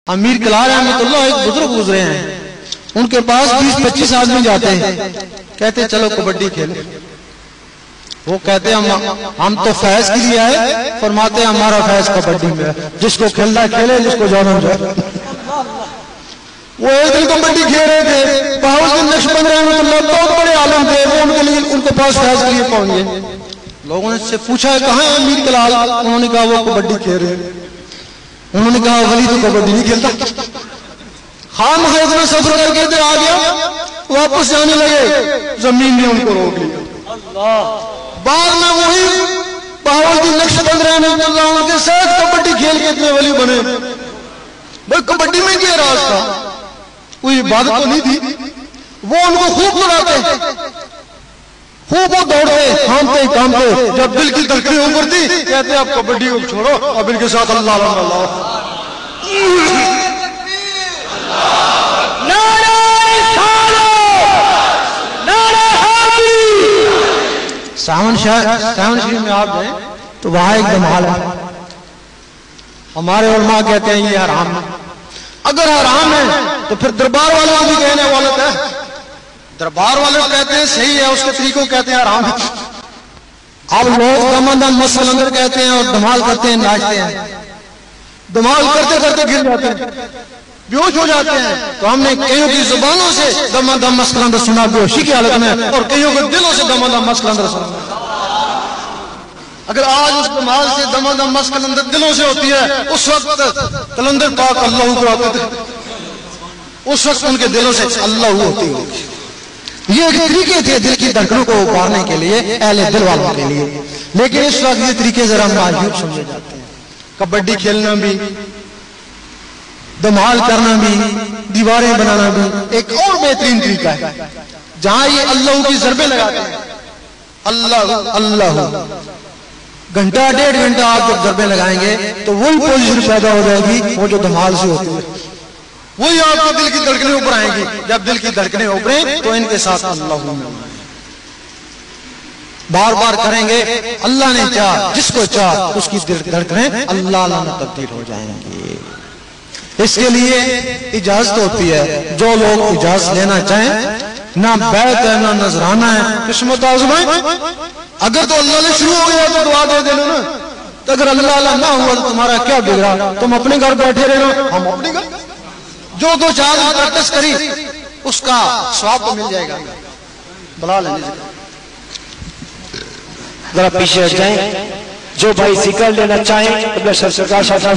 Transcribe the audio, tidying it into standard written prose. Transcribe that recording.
अमीर कलार रहमतुल्लाह एक बुजुर्ग गुजरे हैं, उनके पास 20-25 आदमी जाते हैं, कहते चलो कबड्डी खेले। वो कहते हैं हम तो फैज के लिए आए, फरमाते हमारा फैज कबड्डी में है, जिसको खेलना खेले, जिसको जाना जाए। वो एक दिन कबड्डी खेल रहे थे, बहाउद्दीन नक्शबंदी रहमतुल्लाह बहुत बड़े आलम थे, वो उनके लिए उनके पास फैज के लिए पहुंच गए। लोगों ने से पूछा कहाँ है अमीर कलाल, उन्होंने कहा वो कबड्डी खेल रहे। उन्होंने कहा वली तो कबड्डी नहीं खेलता। खाम है इतना सफर करके इधर आ गया, वापस जाने लगे, जमीन ने उनको रोक लिया। बाद में वही बहाउद्दीन नक्शबंदी रहमतुल्लाह के साथ कबड्डी खेल के इतने वली बने। भाई कबड्डी में क्या राज था, कोई इबादत तो नहीं थी। वो उनको खूब दौड़ाते, खूब वो दौड़ते, कामते कामते, जब दिल की धड़कनें ऊपर थी, कहते अब कबड्डी को छोड़ो, अब इनके साथ अल्लाह अल्लाह। सावन शरीफ में आप जाए तो वहां एक धमाल है। हमारे उलमा कहते हैं ये हराम है। अगर हराम है तो फिर दरबार वालों भी कहने वाले है, दरबार वाले कहते हैं सही है, उसके तरीकों कहते हैं हराम है। अब लोग दमादम मसल अंदर कहते हैं और धमाल करते हैं, नाचते हैं, धमाल करते करते गिर जाते हैं, बेहोश हो जाते हैं। तो हमने कईयों की जुबानों से दमादम मसल अंदर सुना बेहोशी की हालत में, और कईयों के दिलों से दमादम मसल अंदर सुना। अगर आज उस धमाल से दमादम मसल अंदर दिलों से होती है, उस वक्त कलंदर पाक अल्लाह को आते थे, उस वक्त उनके दिलों से अल्लाह होती होगी। ये एक तरीके थे दिल की धड़कनों को उबारने के लिए, अहले दिल वालों के लिए। लेकिन इस वक्त ये तरीके जरा नाजुक समझे जाते हैं। कबड्डी खेलना भी, धमाल करना भी, दीवारें बनाना भी एक और बेहतरीन तरीका है, जहां ये अल्लाह की ज़रबे लगाते हैं। अल्लाह अल्लाह घंटा 1.5 घंटा आप जब ज़रबे लगाएंगे तो वही पोजीशन पैदा हो जाएगी वो जो धमाल से होती है, वही आपके दिल की धड़कनें ऊपर आएंगी। जब दिल की धड़कनें ऊपरें तो इनके साथ अल्लाह बार बार करेंगे। अल्लाह ने चाहा, जिसको चाहा उसकी दिल की धड़कनें अल्लाह में तब्दील हो जाएंगी। इसके लिए इजाजत होती है, जो लोग इजाजत लेना चाहें, ना बैत है ना नजराना है, किस्मत आज़माए। अगर तो अल्लाह ने शुरू हो गया तो दुआ दे देना ना, तो अगर अल्लाह ना हुआ तो तुम्हारा क्या बिगड़ा, तुम अपने घर बैठे रहना, हम अपने घर। जो 2-4 दिन प्रैक्टिस करी उसका स्वाब तो मिल जाएगा। बुला लेने जरा पीछे हट जाएं, जो भाई जिक्र लेना चाहें अपने सरकार साहब